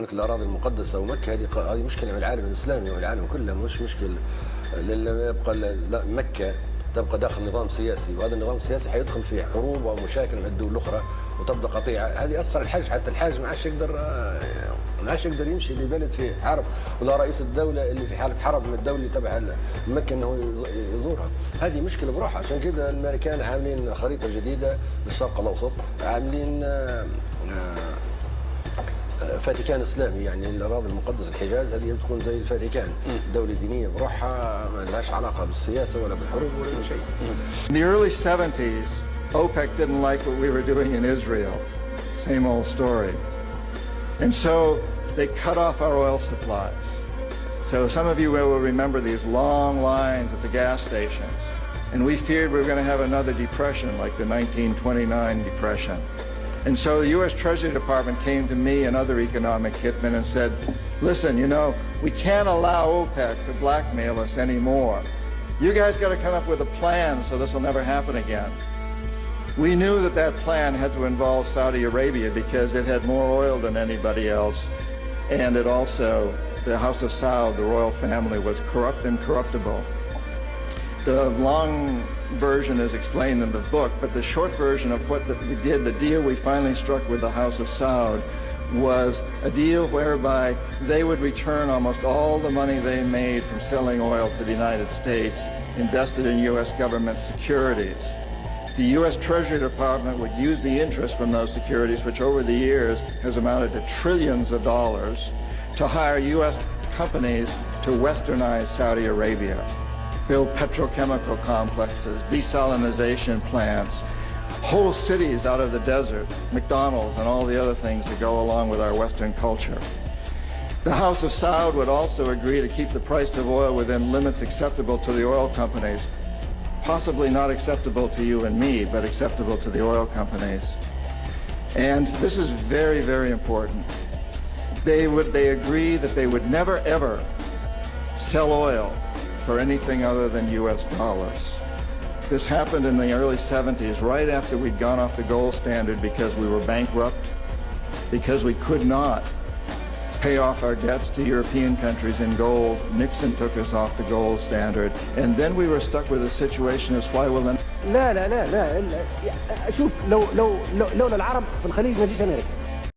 الأراضي المقدسة ومكة هذه مشكلة من العالم الإسلامي والعالم كله، مش مشكلة. لما يبقى مكة تبقى داخل نظام سياسي، وهذا النظام السياسي حيدخل فيه حروب ومشاكل مع الدول الأخرى وتبدأ قطيعة. هذه أثر الحج، حتى الحاج ما عادش يقدر يمشي لبلد فيه حرب، ولا رئيس الدولة اللي في حالة حرب من الدولة اللي تبع مكة أنه يزورها. هذه مشكلة بروحها. عشان كذا الأمريكان عاملين خريطة جديدة للشرق الأوسط، عاملين فاتيكان اسلامي، يعني الاراضي المقدسه الحجاز هذه بتكون زي الفاتيكان، دوله دينيه بروحها ما لهاش علاقه بالسياسه ولا بالحروب ولا شيء. In the early 70s, OPEC didn't like what we were doing in Israel. Same old story. And so they cut off our oil supplies. So some of you will remember these long lines at the gas stations. And we feared we were going to have another depression like the 1929 depression. And so the U.S. Treasury Department came to me and other economic hitmen and said, listen, you know, we can't allow OPEC to blackmail us anymore. You guys got to come up with a plan so this will never happen again. We knew that that plan had to involve Saudi Arabia because it had more oil than anybody else. And it also, the House of Saud, the royal family, was corrupt and corruptible. The long version is explained in the book, but the short version of what we did, the deal we finally struck with the House of Saud, was a deal whereby they would return almost all the money they made from selling oil to the United States, invested in U.S. government securities. The U.S. Treasury Department would use the interest from those securities, which over the years has amounted to trillions of dollars, to hire U.S. companies to westernize Saudi Arabia, build petrochemical complexes, desalinization plants, whole cities out of the desert, McDonald's and all the other things that go along with our Western culture. The House of Saud would also agree to keep the price of oil within limits acceptable to the oil companies, possibly not acceptable to you and me, but acceptable to the oil companies. And this is very, very important. They agreed that they would never, ever sell oil for anything other than U.S. dollars. This happened in the early 70s, right after we'd gone off the gold standard because we were bankrupt, because we could not pay off our debts to European countries in gold. Nixon took us off the gold standard, and then we were stuck with a situation as why will لا شوف لولا العرب في الخليج ما جيش امريكا.